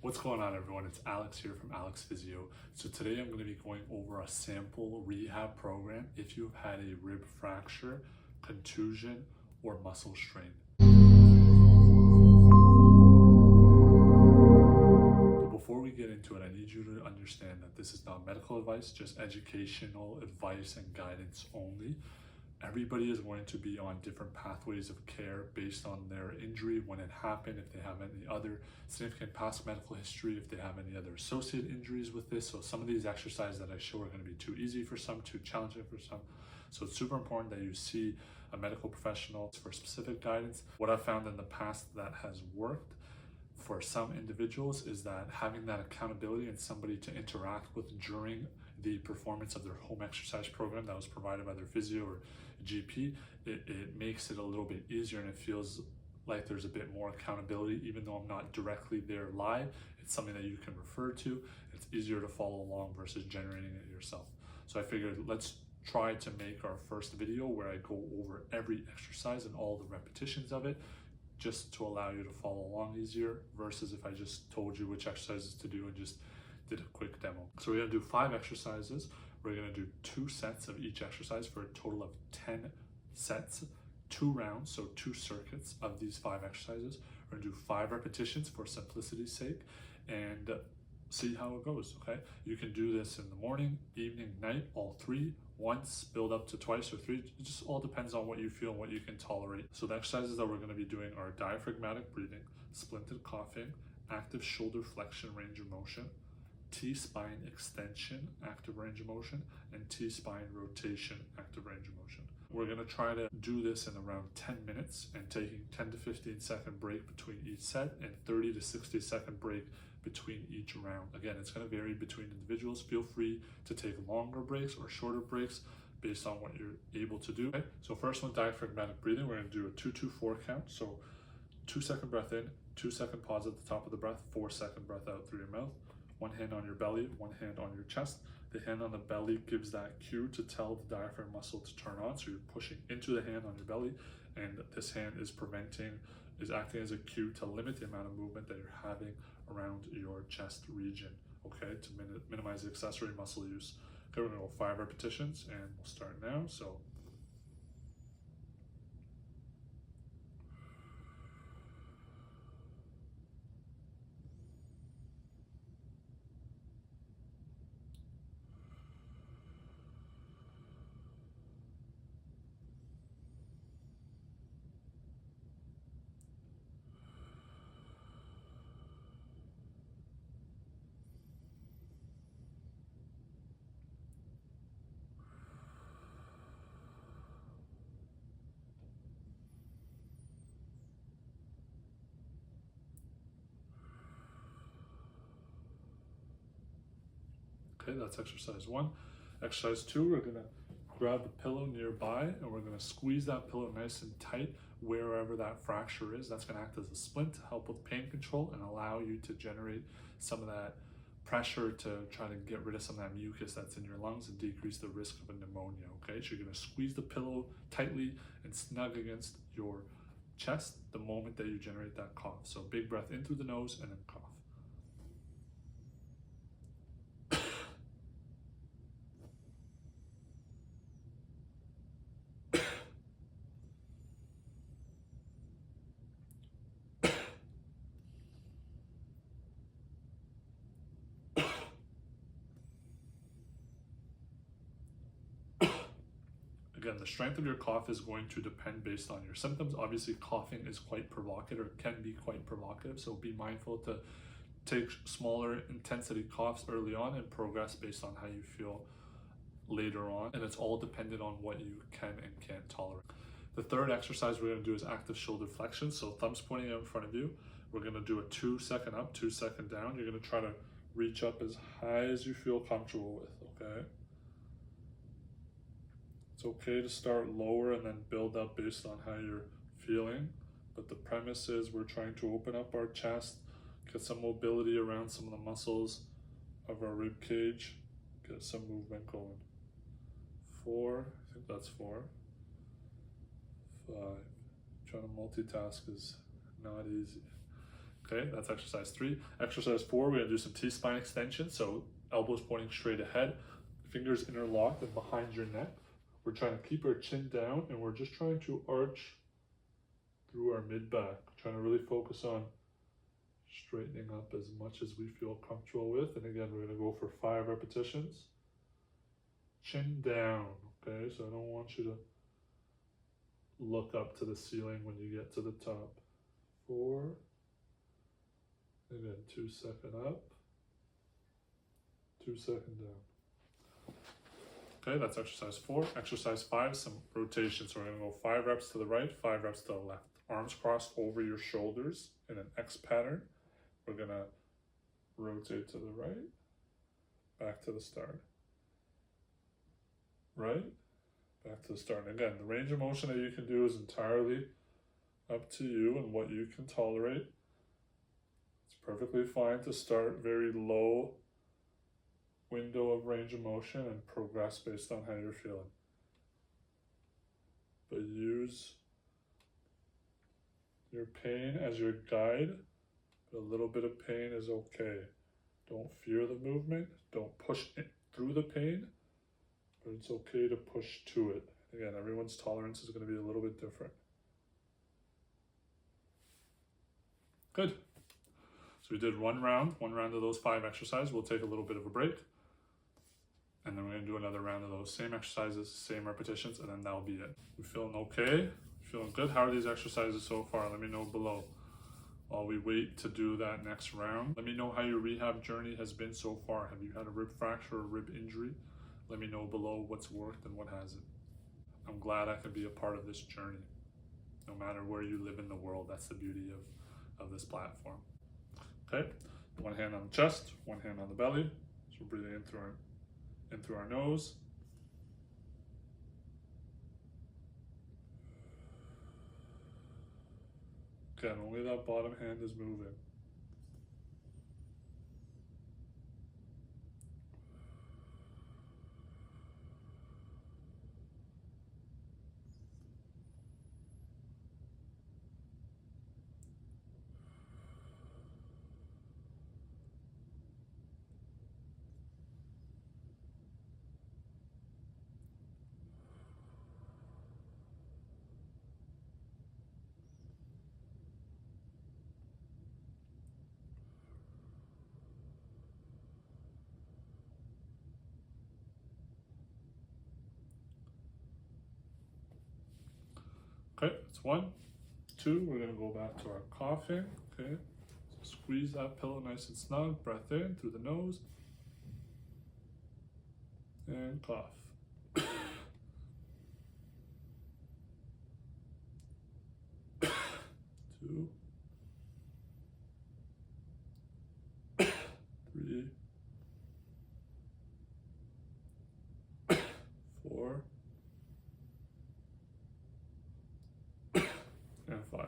What's going on, everyone? It's Alex here from Aleks Physio. So today I'm going to be going over a sample rehab program if you've had a rib fracture, contusion, or muscle strain. But before we get into it, I need you to understand that this is not medical advice, just educational advice and guidance only. Everybody is going to be on different pathways of care based on their injury, when it happened, if they have any other significant past medical history, if they have any other associated injuries with this. So some of these exercises that I show are going to be too easy for some, too challenging for some. So it's super important that you see a medical professional for specific guidance. What I've found in the past that has worked for some individuals is that having that accountability and somebody to interact with during the performance of their home exercise program that was provided by their physio or GP, it makes it a little bit easier, and it feels like there's a bit more accountability. Even though I'm not directly there live, it's something that you can refer to. It's easier to follow along versus generating it yourself. So I figured let's try to make our first video where I go over every exercise and all the repetitions of it, just to allow you to follow along easier, versus if I just told you which exercises to do and just did a quick demo. So we're gonna do 5 exercises. We're gonna do 2 sets of each exercise for a total of 10 sets, 2 rounds, so 2 circuits of these 5 exercises. We're gonna do 5 repetitions for simplicity's sake and see how it goes, okay? You can do this in the morning, evening, night, all 3, once, build up to twice or 3. It just all depends on what you feel and what you can tolerate. So the exercises that we're gonna be doing are diaphragmatic breathing, splinted coughing, active shoulder flexion range of motion, T-spine extension, active range of motion, and T-spine rotation, active range of motion. We're gonna try to do this in around 10 minutes and taking 10 to 15 second break between each set and 30 to 60 second break between each round. Again, it's gonna vary between individuals. Feel free to take longer breaks or shorter breaks based on what you're able to do. Okay? So first one, diaphragmatic breathing. We're gonna do a 2-2-4 count. So 2 second breath in, 2 second pause at the top of the breath, 4 second breath out through your mouth. 1 hand on your belly, 1 hand on your chest. The hand on the belly gives that cue to tell the diaphragm muscle to turn on. So you're pushing into the hand on your belly, and this hand is acting as a cue to limit the amount of movement that you're having around your chest region, okay, to minimize the accessory muscle use. Okay, we're gonna go 5 repetitions and we'll start now. So okay, that's exercise 1. Exercise 2, we're gonna grab a pillow nearby and we're gonna squeeze that pillow nice and tight wherever that fracture is. That's gonna act as a splint to help with pain control and allow you to generate some of that pressure to try to get rid of some of that mucus that's in your lungs and decrease the risk of a pneumonia, okay? So you're gonna squeeze the pillow tightly and snug against your chest the moment that you generate that cough. So big breath in through the nose and then cough. Again, the strength of your cough is going to depend based on your symptoms. Obviously, coughing is quite provocative, or can be quite provocative, so be mindful to take smaller intensity coughs early on and progress based on how you feel later on. And it's all dependent on what you can and can't tolerate. The third exercise we're gonna do is active shoulder flexion. So thumbs pointing out in front of you. We're gonna do a 2 second up, 2 second down. You're gonna try to reach up as high as you feel comfortable with, okay? It's okay to start lower and then build up based on how you're feeling, but the premise is we're trying to open up our chest, get some mobility around some of the muscles of our rib cage, get some movement going. 4, I think that's 4. 5, trying to multitask is not easy. Okay, that's exercise 3. Exercise 4, we're gonna do some T-spine extension. So elbows pointing straight ahead, fingers interlocked and behind your neck. We're trying to keep our chin down and we're just trying to arch through our mid-back. Trying to really focus on straightening up as much as we feel comfortable with. And again, we're gonna go for 5 repetitions. Chin down, okay? So I don't want you to look up to the ceiling when you get to the top. 4, again, 2 second up, 2 second down. Okay, that's exercise 4. Exercise 5, some rotation. So we're gonna go 5 reps to the right, 5 reps to the left. Arms crossed over your shoulders in an X pattern. We're gonna rotate to the right, back to the start. Right, back to the start. And again, the range of motion that you can do is entirely up to you and what you can tolerate. It's perfectly fine to start very low window of range of motion and progress based on how you're feeling. But use your pain as your guide. A little bit of pain is okay. Don't fear the movement. Don't push through the pain, but it's okay to push to it. Again, everyone's tolerance is going to be a little bit different. Good. So we did one round of those 5 exercises. We'll take a little bit of a break. And then we're going to do another round of those same exercises, same repetitions, and then that'll be it. You feeling okay? Feeling good? How are these exercises so far? Let me know below. While we wait to do that next round, let me know how your rehab journey has been so far. Have you had a rib fracture or rib injury? Let me know below what's worked and what hasn't. I'm glad I could be a part of this journey. No matter where you live in the world, that's the beauty of this platform. Okay, 1 hand on the chest, 1 hand on the belly. So we're breathing in through our nose. Again, only that bottom hand is moving. Okay, that's 1. 2, we're gonna go back to our coughing, okay? So squeeze that pillow nice and snug, breath in through the nose, and cough. 2, 3, 4, and 5.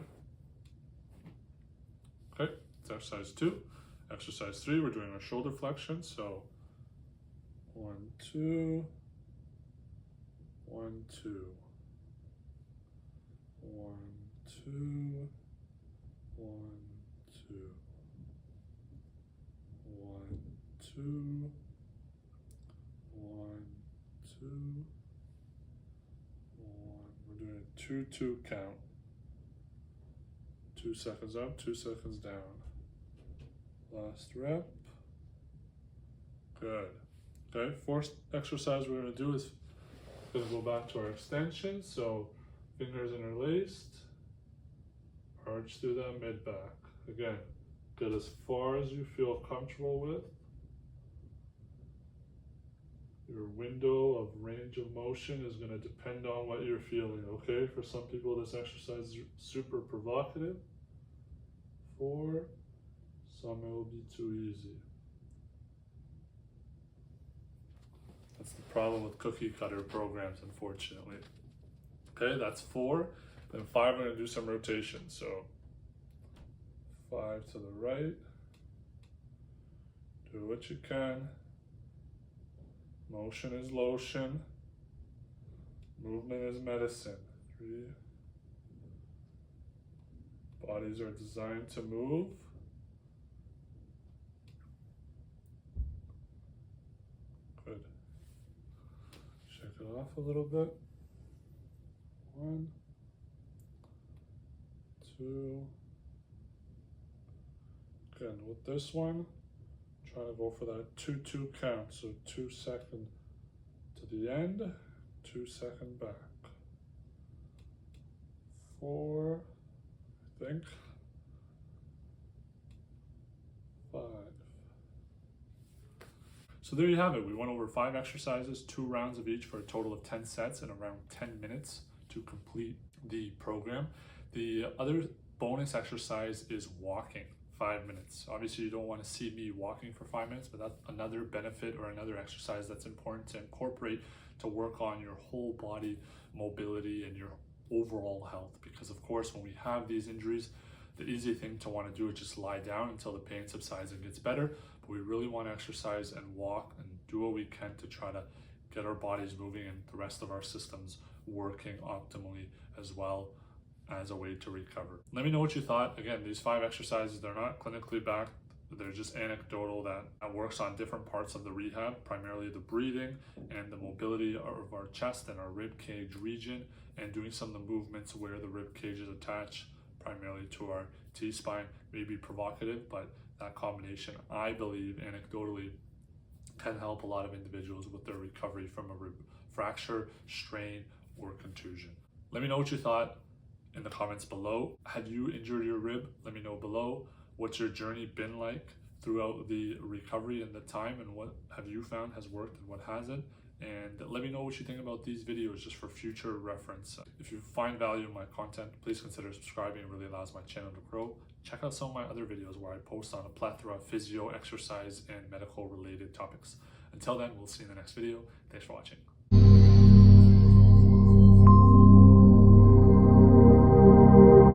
Okay, it's exercise 2. Exercise 3, we're doing our shoulder flexion. So 1, 2, 1, 2, 1, 2, 1, 2, 1, 2, 1, 2, 1. We're doing a 2-2 count. 2 seconds up, 2 seconds down. Last rep. Good. Okay, 4th exercise we're going to do is going to go back to our extension. So fingers interlaced, arch through that mid back. Again, get as far as you feel comfortable with. Your window of range of motion is going to depend on what you're feeling, okay? For some people, this exercise is super provocative. For some, it will be too easy. That's the problem with cookie cutter programs, unfortunately. Okay, that's 4. Then 5, we're going to do some rotation. So 5 to the right. Do what you can. Motion is lotion. Movement is medicine. 3. Bodies are designed to move. off a little bit. 1, 2. Again, with this one, trying to go for that 2-2 count. So 2 second to the end, 2 second back. 4, I think. 5. So there you have it. We went over 5 exercises, 2 rounds of each for a total of 10 sets in around 10 minutes to complete the program. The other bonus exercise is walking 5 minutes. Obviously you don't want to see me walking for 5 minutes, but that's another benefit or another exercise that's important to incorporate to work on your whole body mobility and your overall health. Because of course, when we have these injuries, the easy thing to want to do is just lie down until the pain subsides and gets better. But we really want to exercise and walk and do what we can to try to get our bodies moving and the rest of our systems working optimally as well as a way to recover. Let me know what you thought. Again, these 5 exercises, they're not clinically backed. They're just anecdotal that works on different parts of the rehab, primarily the breathing and the mobility of our chest and our rib cage region, and doing some of the movements where the rib cage is attached primarily to our T-spine. May be provocative, but that combination, I believe, anecdotally, can help a lot of individuals with their recovery from a rib fracture, strain, or contusion. Let me know what you thought in the comments below. Had you injured your rib? Let me know below. What's your journey been like throughout the recovery and the time, and what have you found has worked and what hasn't? And let me know what you think about these videos just for future reference. If you find value in my content, please consider subscribing. It really allows my channel to grow. Check out some of my other videos where I post on a plethora of physio, exercise, and medical related topics. Until then, we'll see you in the next video. Thanks for watching.